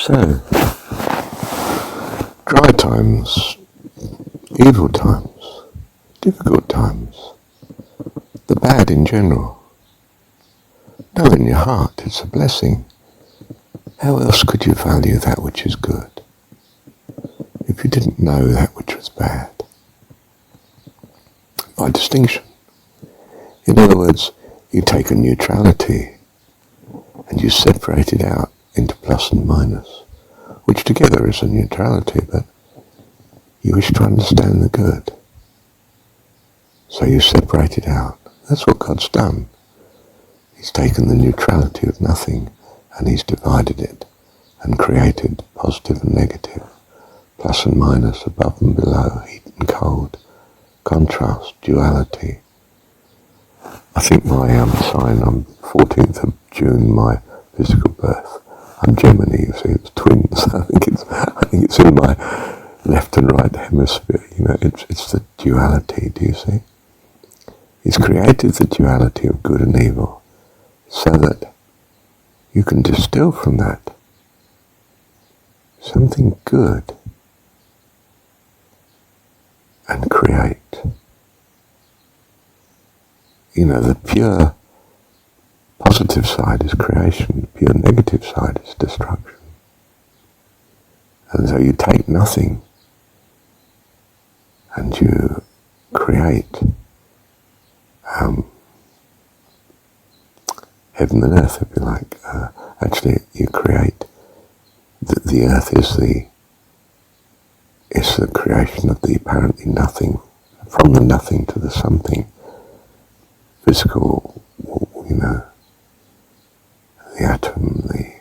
So, dry times, evil times, difficult times, the bad in general. Know in your heart it's a blessing. How else could you value that which is good if you didn't know that which was bad? By distinction. In other words, you take a neutrality and you separate it out into plus and minus, which together is a neutrality, but you wish to understand the good. So you separate it out. That's what God's done. He's taken the neutrality of nothing and he's divided it and created positive and negative, plus and minus, above and below, heat and cold, contrast, duality. I think my sign, I'm 14th of June, my physical birth. I'm Gemini, you see, it's twins. I think it's in my left and right hemisphere. You know, it's the duality. Do you see? He's created the duality of good and evil, so that you can distill from that something good and create. You know, the pure positive side is creation, the pure negative side is destruction. And so you take nothing and you create heaven and earth, if you like. Actually, you create the earth is the creation of the apparently nothing, from the nothing to the something, physical, you know, the atom, the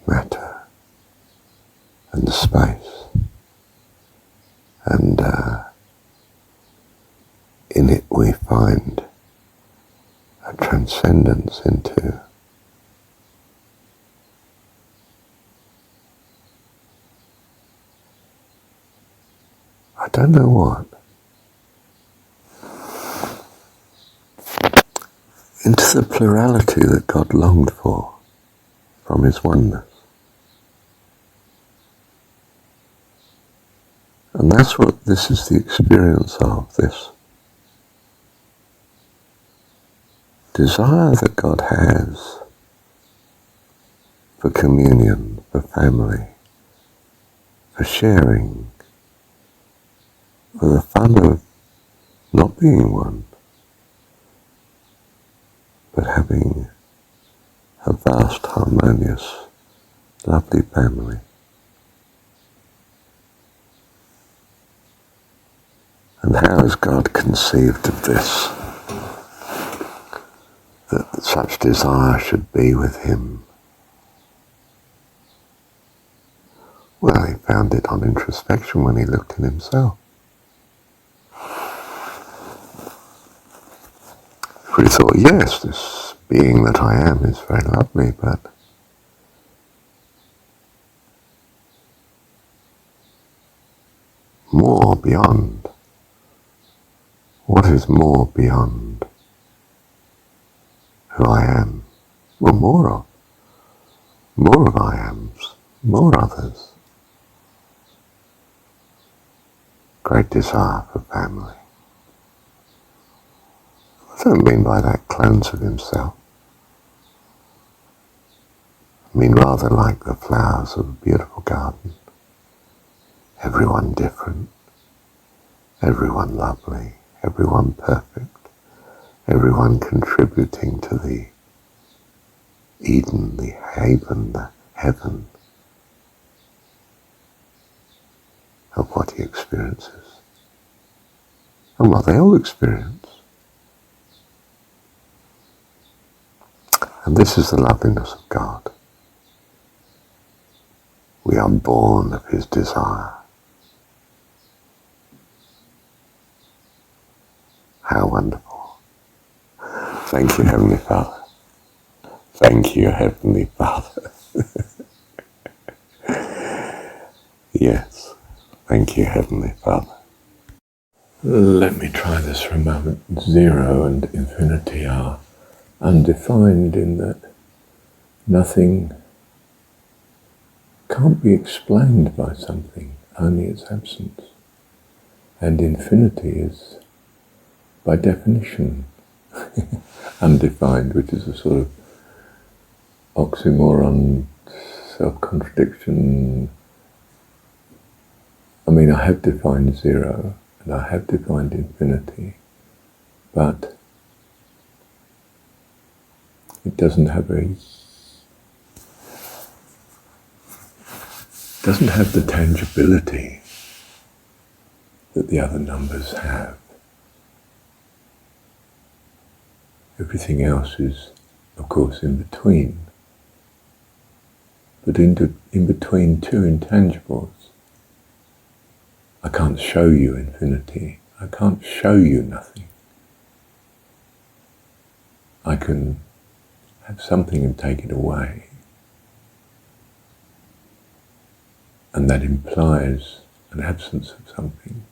matter, and the space. And in it we find a transcendence into I don't know what, into the plurality that God longed for from his oneness. And that's what this is, the experience of this desire that God has for communion, for family, for sharing, for the fun of not being one, but having a vast, harmonious, lovely family. And how has God conceived of this? That such desire should be with him? Well, he found it on introspection when he looked at himself. For he thought, yes, this being that I am is very lovely, but more beyond. What is more beyond who I am? Well, more of I ams, more others. Great desire for family. I don't mean by that clones of himself. I mean rather like the flowers of a beautiful garden. Everyone different, everyone lovely, everyone perfect, everyone contributing to the Eden, the haven, the heaven of what he experiences and what they all experience. And this is the loveliness of God. We are born of his desire. How wonderful. Thank you, Heavenly Father. Thank you, Heavenly Father. Yes, thank you, Heavenly Father. Let me try this for a moment. 0 and infinity are undefined in that nothing can't be explained by something, only its absence. And infinity is, by definition, undefined, which is a sort of oxymoron, self-contradiction. I mean, I have defined zero, and I have defined infinity, but it doesn't have the tangibility that the other numbers have. Everything else is, of course, in between. But in between two intangibles, I can't show you infinity. I can't show you nothing. I can have something and take it away. And that implies an absence of something.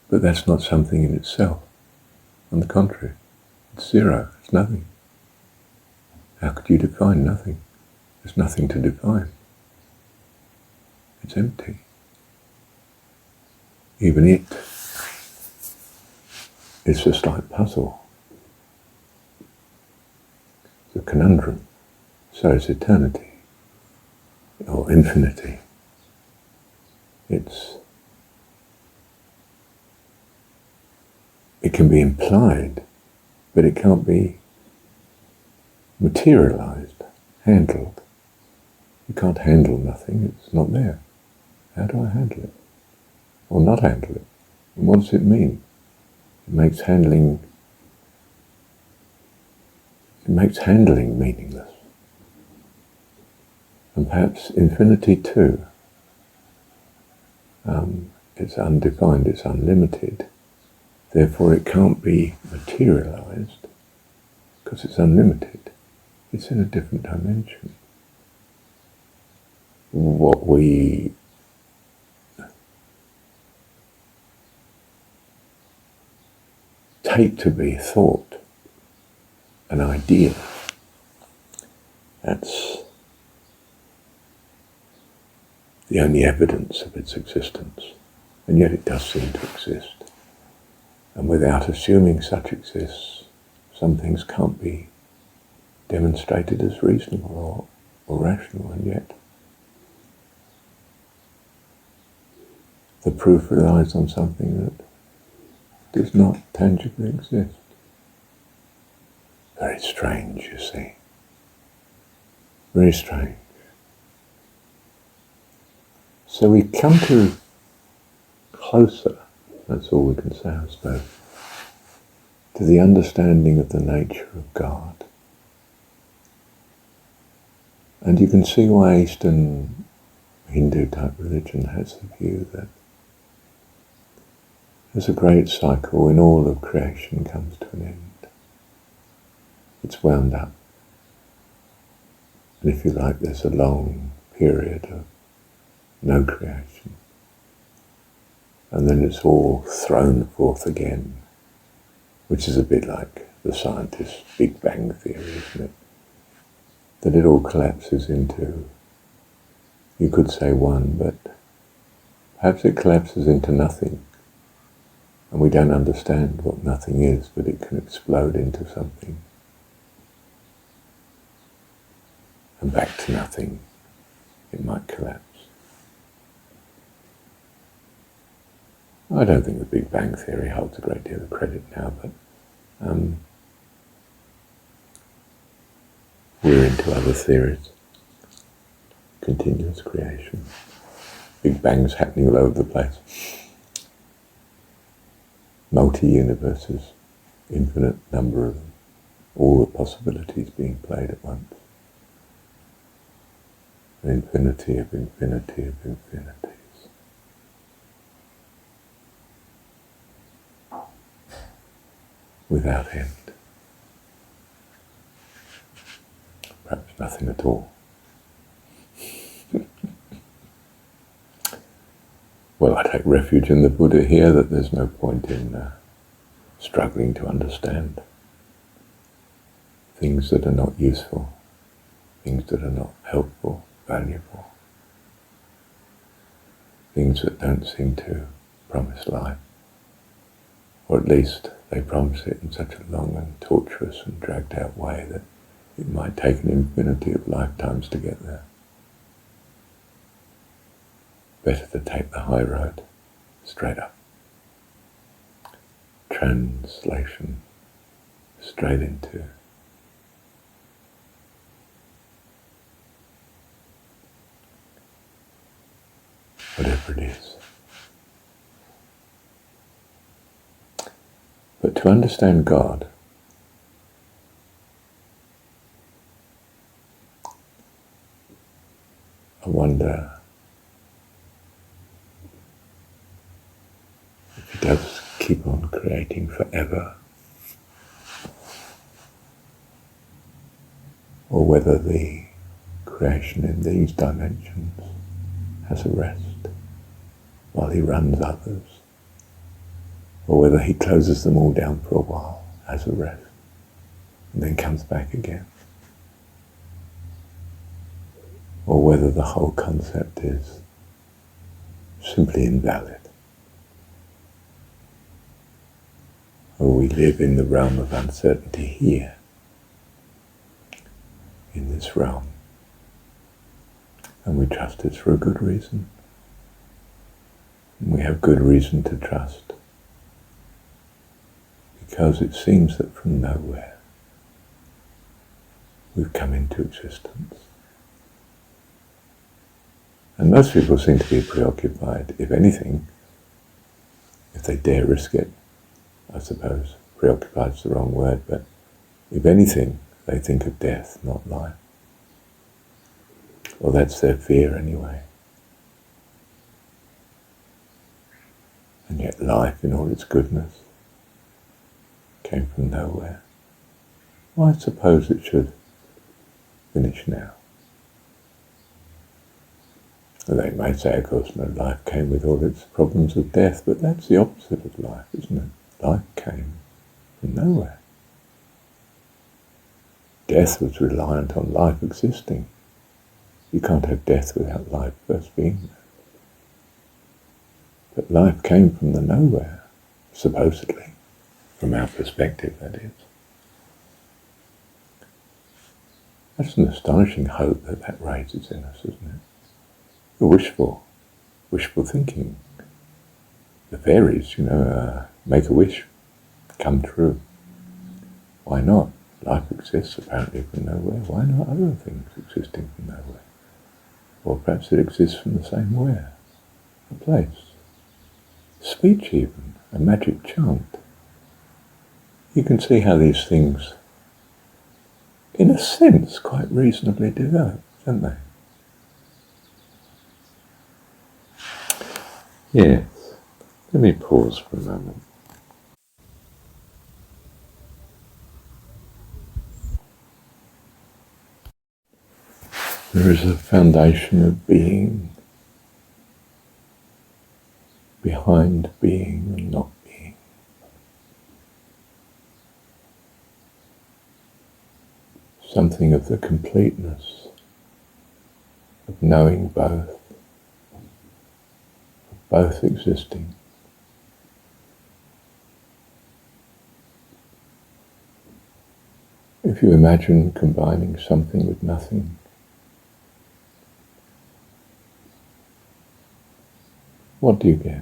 But that's not something in itself. On the contrary, it's zero, it's nothing. How could you define nothing? There's nothing to define. It's empty. Even it is a slight puzzle. It's a conundrum. So is eternity, or infinity. It can be implied, but it can't be materialized, handled. You can't handle nothing, it's not there. How do I handle it? Or not handle it? And what does it mean? It makes handling meaningless. And perhaps infinity too. It's undefined, it's unlimited. Therefore it can't be materialized because it's unlimited. It's in a different dimension. What we take to be thought, an idea, that's the only evidence of its existence. And yet it does seem to exist. And without assuming such exists, some things can't be demonstrated as reasonable or rational, and yet the proof relies on something that does not tangibly exist. Very strange, you see. Very strange. So we come to closer, that's all we can say, I suppose, to the understanding of the nature of God. And you can see why Eastern Hindu type religion has the view that there's a great cycle when all of creation comes to an end. It's wound up. And if you like, there's a long period of no creation. And then it's all thrown forth again, which is a bit like the scientists' Big Bang theory, isn't it? That it all collapses into, you could say one, but perhaps it collapses into nothing. And we don't understand what nothing is, but it can explode into something. And back to nothing, it might collapse. I don't think the Big Bang theory holds a great deal of credit now, but we're into other theories. Continuous creation. Big Bangs happening all over the place. Multi-universes, infinite number of them, all the possibilities being played at once. An infinity of infinity of infinities. Without end. Perhaps nothing at all. Well, I take refuge in the Buddha here that there's no point in struggling to understand things that are not useful, things that are not helpful, valuable, things that don't seem to promise life, or at least they promise it in such a long and tortuous and dragged out way that it might take an infinity of lifetimes to get there. Better to take the high road, straight up. Translation, straight into whatever it is. But to understand God, I wonder if He does keep on creating forever, or whether the creation in these dimensions has a rest while He runs others, or whether He closes them all down for a while, has a rest, and then comes back again, or whether the whole concept is simply invalid, or we live in the realm of uncertainty here, in this realm, and we trust it's for a good reason. And we have good reason to trust, because it seems that from nowhere we've come into existence. And most people seem to be preoccupied, if anything, if they dare risk it. I suppose preoccupied is the wrong word, but if anything, they think of death, not life. Well, that's their fear anyway. And yet life, in all its goodness, came from nowhere. Well, I suppose it should finish now. Well, they may say, of course, no, life came with all its problems of death, but that's the opposite of life, isn't it? Life came from nowhere. Death was reliant on life existing. You can't have death without life first being there. But life came from the nowhere, supposedly, from our perspective, that is. That's an astonishing hope that raises in us, isn't it? The wishful thinking. The fairies, make a wish, come true. Why not? Life exists apparently from nowhere. Why not other things existing from nowhere? Or perhaps it exists from the same where, a place. Speech even, a magic chant. You can see how these things, in a sense, quite reasonably develop, don't they? Yes. Let me pause for a moment. There is a foundation of being behind being and not being. Something of the completeness of knowing both existing. If you imagine combining something with nothing, what do you get?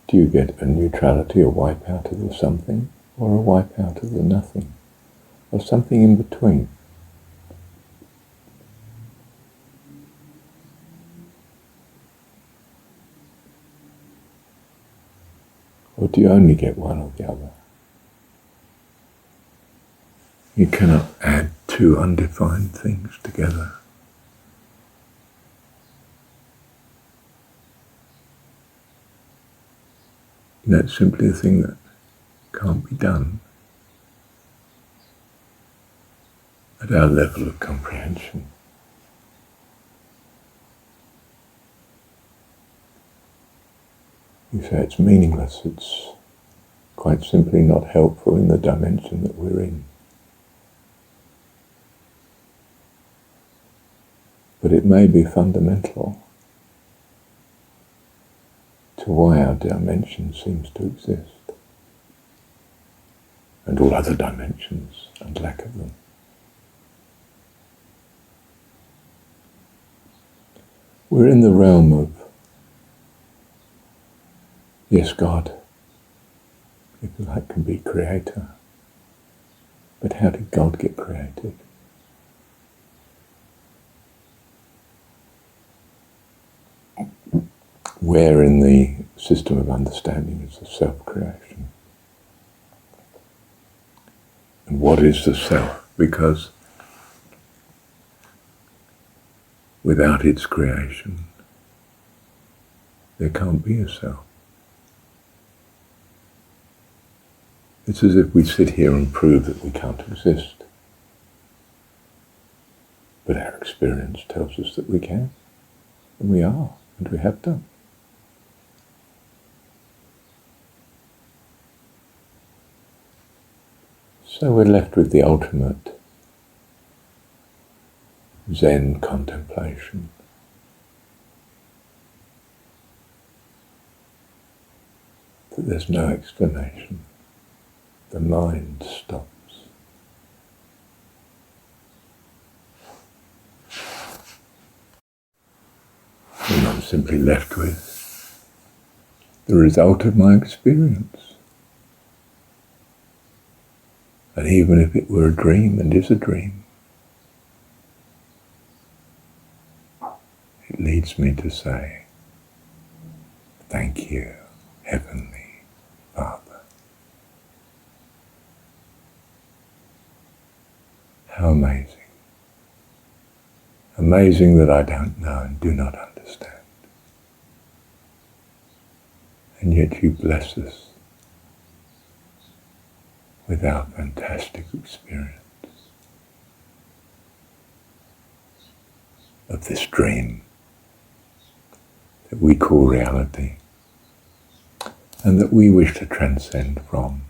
Do you get a neutrality, a wipe out of the something, or a wipe out of the nothing, or something in between? Or do you only get one or the other? You cannot add two undefined things together. That's simply a thing that can't be done at our level of comprehension. You say it's meaningless, it's quite simply not helpful in the dimension that we're in. but it may be fundamental to why our dimension seems to exist, and all other dimensions and lack of them. We're in the realm of, yes, God, if you like, can be creator, but how did God get created? Where in the system of understanding is the self-creation? And what is the self? Because without its creation, there can't be a self. It's as if we sit here and prove that we can't exist. But our experience tells us that we can, and we are, and we have done. So we're left with the ultimate Zen contemplation. That there's no explanation. The mind stops. And I'm simply left with the result of my experience. And even if it were a dream and is a dream, it leads me to say, thank you, Heavenly Father. How amazing. Amazing that I don't know and do not understand. And yet you bless us with our fantastic experience of this dream that we call reality and that we wish to transcend from,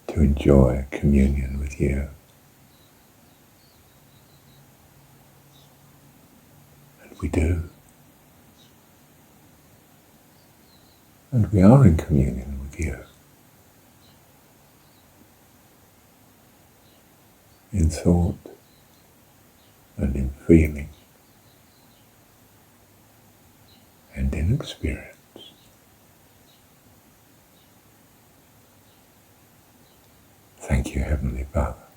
to enjoy communion with you. And we do. And we are in communion with you. In thought and in feeling and in experience. Thank you, Heavenly Father.